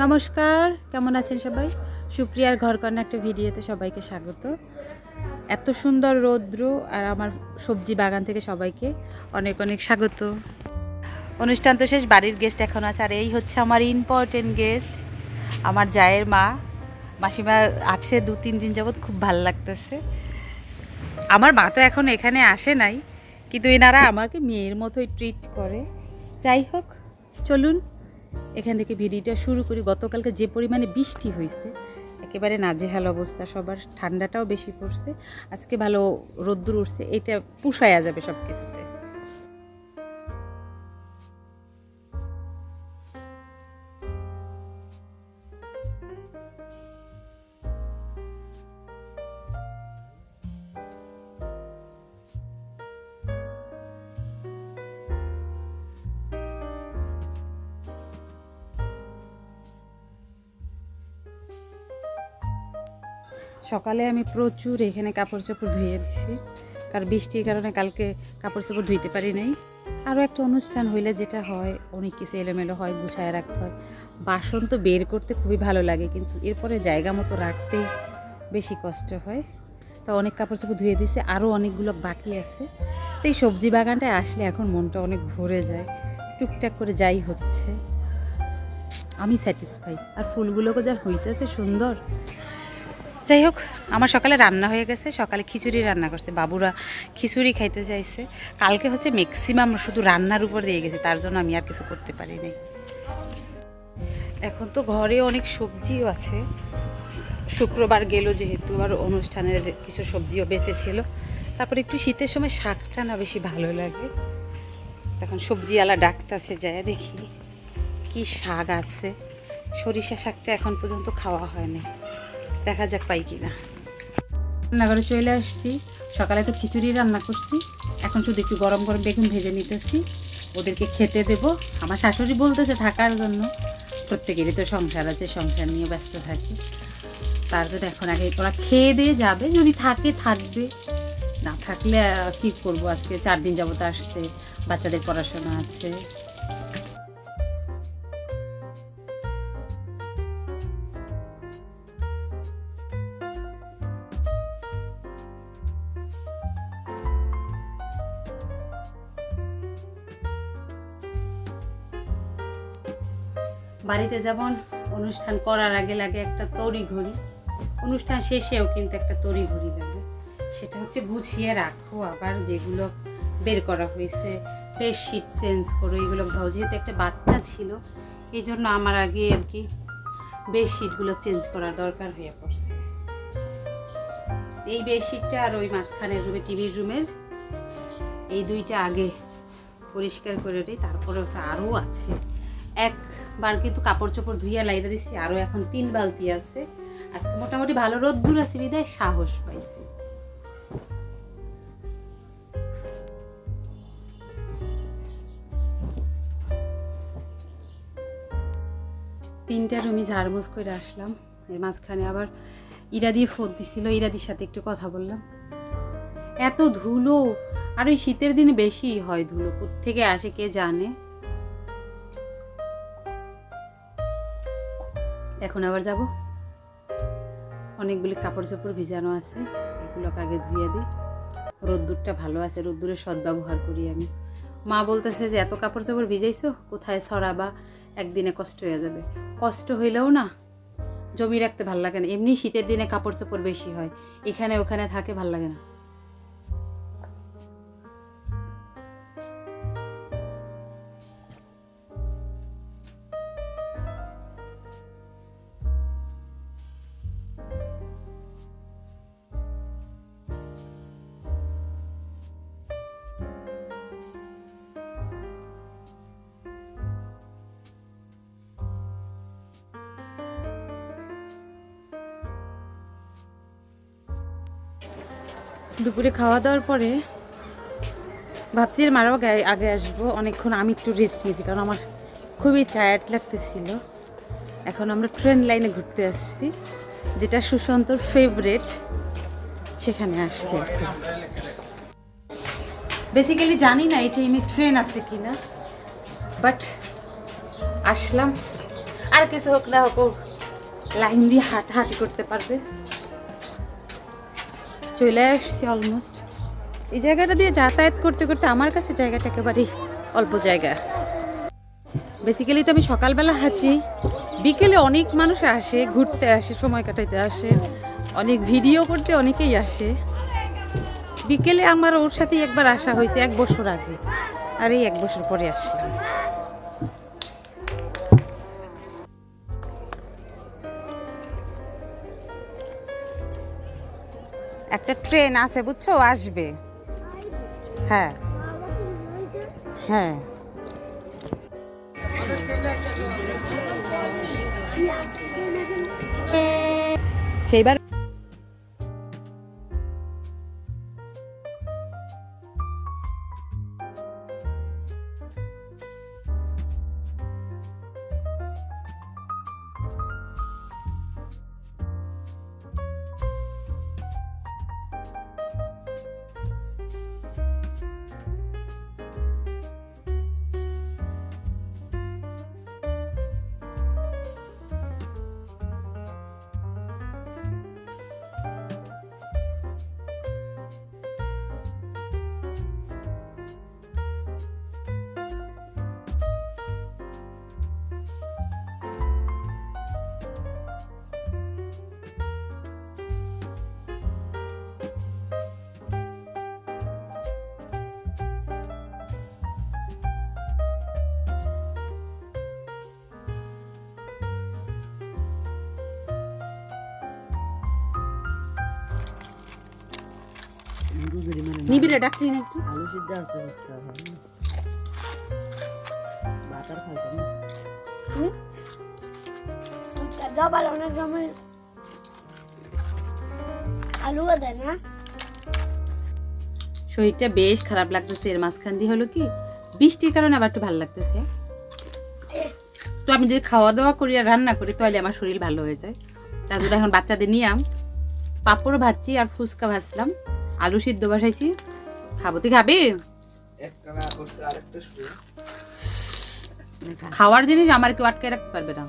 নমস্কার, কেমন আছেন সবাই? সুপ্রিয়ার ঘরকন্না একটা ভিডিওতে সবাইকে স্বাগত। এত সুন্দর রৌদ্র আর আমার সবজি বাগান থেকে সবাইকে অনেক অনেক স্বাগত। অনুষ্ঠান তো শেষ, বাড়ির গেস্ট এখন আছে, আর এই হচ্ছে আমার ইম্পর্টেন্ট গেস্ট, আমার জায়ের মা। মাসিমা আছে 2-3 দিন যাবৎ, খুব ভাল লাগতেছে। আমার মা তো এখন এখানে আসে নাই, কিন্তু এনারা আমাকে মেয়ের মতোই ট্রিট করে। যাই হোক, চলুন এখান থেকে ভিডিওটা শুরু করি। গতকালকে যে পরিমাণে বৃষ্টি হয়েছে, একেবারে নাজেহাল অবস্থা সবার, ঠান্ডাটাও বেশি পড়ছে। আজকে ভালো রোদ্দুর উঠছে, এটা পুষায়া যাবে সব কিছুতে। সকালে আমি প্রচুর এখানে কাপড় চোপড় ধুয়ে দিছি, কারণ বৃষ্টির কারণে কালকে কাপড় চোপড় ধুইতে পারি নাই। আরও একটা অনুষ্ঠান হইলে যেটা হয়, অনেক কিছু এলোমেলো হয়, গুছায় রাখতে হয়। বাসন তো বের করতে খুবই ভালো লাগে, কিন্তু এরপরে জায়গা মতো রাখতেই বেশি কষ্ট হয়। তো অনেক কাপড় চোপড় ধুয়ে দিছে, আরও অনেকগুলো বাকি আছে। তো এই সবজি বাগানটায় আসলে এখন মনটা অনেক ভরে যায়, টুকটাক করে যাই হচ্ছে, আমি স্যাটিসফাই। আর ফুলগুলোকে যা হইতেছে সুন্দর। যাই হোক, আমার সকালে রান্না হয়ে গেছে। সকালে খিচুড়ি রান্না করছে, বাবুরা খিচুড়ি খাইতে চাইছে। কালকে হচ্ছে ম্যাক্সিমাম শুধু রান্নার উপর দিয়ে গেছে, তার জন্য আমি আর কিছু করতে পারিনি। এখন তো ঘরে অনেক সবজিও আছে, শুক্রবার গেল যেহেতু, আর অনুষ্ঠানের কিছু সবজিও বেঁচেছিল। তারপর একটু শীতের সময় শাকটা না বেশি ভালো লাগে। এখন সবজিওয়ালা ডাকতেছে, যায় দেখি কি শাক আছে। সরিষা শাকটা এখন পর্যন্ত খাওয়া হয়নি, দেখা যাক পাই কিনা। রান্নাঘরে চলে আসছি। সকালে তো খিচুড়ি রান্না করছি, এখন শুধু একটু গরম গরম বেগুন ভেজে নিতেছি, ওদেরকে খেতে দেব। আমার শাশুড়ি বলতেছে থাকার জন্য, প্রত্যেকেরই তো সংসার আছে, সংসার নিয়ে ব্যস্ত থাকে। তার জন্য এখন আগে ওরা খেয়ে দিয়ে যাবে, যদি থাকে থাকবে, না থাকলে কী করবো। আজকে 4 দিন যাবত আসছে, বাচ্চাদের পড়াশোনা আছে। বাড়িতে যেমন অনুষ্ঠান করার আগে লাগে একটা তড়িঘড়ি, অনুষ্ঠান শেষেও কিন্তু একটা তড়িঘড়ি লাগে। সেটা হচ্ছে গুছিয়ে রাখো, আবার যেগুলো বের করা হয়েছে বেডশিট চেঞ্জ করো, এগুলো দাও। যেহেতু একটা বাচ্চা ছিল, এই জন্য আমার আগে আর কি বেডশিটগুলো চেঞ্জ করার দরকার হয়ে পড়ছে। এই বেডশিটটা আর ওই মাঝখানের রুমে, টিভির রুমের এই দুইটা আগে পরিষ্কার করে দিই, তারপরে আরও আছে। একবার কিন্তু কাপড় চোপড় ধুইয়া লাইরা দিচ্ছি, আরও এখন 3 বালতি আছে। আজকে মোটামুটি ভালো রোদ্দুর আছে বিদায় সাহস পাইছি। তিনটা রুমই ঝাড়মুছ করে আসলাম। এর মাঝখানে আবার ইরাদি ফোন দিছিল, ইরাদির সাথে একটু কথা বললাম। এত ধুলো, আর ওই শীতের দিনে বেশি হয় ধুলো, কোত্থেকে আসে কে জানে। এখন আবার যাব, অনেকগুলি কাপড় চোপড় ভিজানো আছে, এগুলোকে আগে ধুয়ে দিই। রোদ্দুরটা ভালো আছে, রোদ্দুরের সদ্ব্যবহার করি আমি। মা বলতেছে যে এত কাপড় চোপড় ভিজাইছো, কোথায় ছড়াবা, একদিনে কষ্ট হয়ে যাবে। কষ্ট হইলেও না জমি রাখতে ভাল লাগে না। এমনি শীতের দিনে কাপড় চোপড় বেশি হয়, এখানে ওখানে থাকে, ভাল লাগে না। দুপুরে খাওয়া দাওয়ার পরে ভাবছি মারাও আগে আসবো, অনেকক্ষণ আমি একটু রেস্ট নিয়েছি, কারণ আমার খুবই টায়ার্ড লাগতেছিল। এখন আমরা ট্রেন লাইনে ঘুরতে আসছি, যেটা সুশান্তর ফেভারেট, সেখানে আসছি। বেসিক্যালি জানি না এই টাইমে ট্রেন আছে কিনা, বাট আসলাম। আর কিছু হোক না হোক, লাইন দিয়ে হাঁটাহাঁটি করতে পারবে। চলে আসছি অলমোস্ট। এই জায়গাটা দিয়ে যাতায়াত করতে করতে আমার কাছে জায়গাটা একেবারেই অল্প জায়গা। বেসিক্যালি তো আমি সকালবেলা হাঁটি, বিকেলে অনেক মানুষ আসে, ঘুরতে আসে, সময় কাটাইতে আসে, অনেক ভিডিও করতে অনেকেই আসে। বিকেলে আমার ওর সাথেই একবার আসা হয়েছে 1 বছর আগে, আর এই 1 বছর পরে আসলাম। একটা ট্রেন আছে বুঝছো, আসবে। হ্যাঁ হ্যাঁ, সেইবার নিবিড়ে ডাকতে না একটু। আলু সিদ্ধ আছে বাতার খাইতাম না। ডবল অনেক সময় আলু দেয় না। শরীরটা বেশ খারাপ লাগতেছে, এর মাঝখান দিয়ে হলো কি বৃষ্টির কারণে আবার একটু ভালো লাগতেছে। তো আমি যদি খাওয়া দাওয়া করি আর রান্না করি তাহলে আমার শরীর ভালো হয়ে যায়। তার জন্য এখন বাচ্চাদের নিয়ে পাঁপড় ভাজছি আর ফুচকা ভাজলাম, আলু সিদ্ধ বসাইছি, খাবো। তুই খাবি? খাওয়ার জিনিস আমার কেউ আটকে রাখতে পারবে না।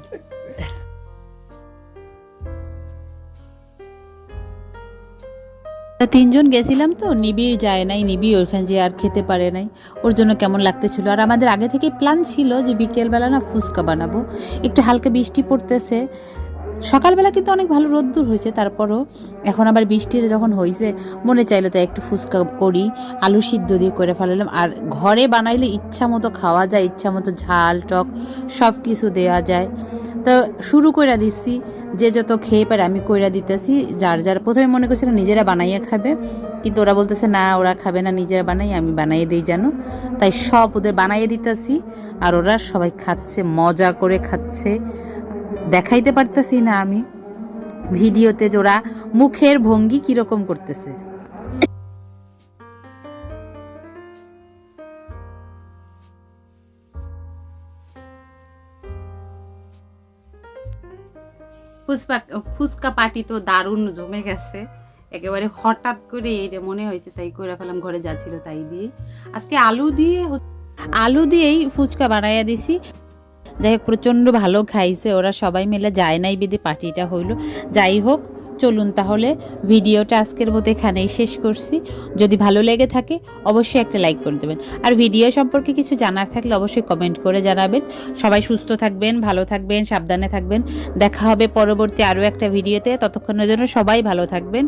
তিনজন গেছিলাম তো, নিবিড় যায় নাই, নিবিড় ওইখানে যে আর খেতে পারে নাই, ওর জন্য কেমন লাগতেছিল। আর আমাদের আগে থেকে প্ল্যান ছিল যে বিকেলবেলা না ফুচকা বানাবো, একটু হালকা বৃষ্টি পড়তেছে, সকালবেলা কিন্তু অনেক ভালো রোদ্দুর হয়েছে, তারপরও এখন আবার বৃষ্টিতে যখন হয়েছে মনে চাইলো তাই একটু ফুচকা করি, আলু সিদ্ধ দিয়ে করে ফেলালাম। আর ঘরে বানাইলে ইচ্ছা মতো খাওয়া যায়, ইচ্ছা মতো ঝাল টক সব কিছু দেওয়া যায়। তো শুরু করে দিচ্ছি, যে যত খেয়ে পারে আমি কইরা দিতেছি। যার যার প্রথমে মনে করছিল নিজেরা বানাইয়ে খাবে, কিন্তু ওরা বলতেছে না ওরা খাবে না, নিজেরা বানাই, আমি বানাইয়ে দিই জানো। তাই সব ওদের বানাইয়ে দিতেছি, আর ওরা সবাই খাচ্ছে, মজা করে খাচ্ছে। দেখাইতে পারতেছি না আমি ভিডিওতে যে ওরা মুখের ভঙ্গি কিরকম করতেছে। ফুচকা পার্টি তো দারুণ জমে গেছে, একেবারে হঠাৎ করে এইটা মনে হয়েছে তাই করে ফেলাম, ঘরে যা ছিল তাই দিয়ে। আজকে আলু দিয়েই ফুচকা বানাইয়া দিছি। যাই হোক প্রচণ্ড ভালো খাইছে ওরা, সবাই মিলে যায় নাই বেদে পার্টিটা হইলো। যাই হোক চলুন তাহলে ভিডিওটা আজকের মতো এখানেই শেষ করছি। যদি ভালো লেগে থাকে অবশ্যই একটা লাইক করে দেবেন, আর ভিডিও সম্পর্কে কিছু জানার থাকলে অবশ্যই কমেন্ট করে জানাবেন। সবাই সুস্থ থাকবেন, ভালো থাকবেন, সাবধানে থাকবেন। দেখা হবে পরবর্তী আরও একটা ভিডিওতে, ততক্ষণের জন্য সবাই ভালো থাকবেন।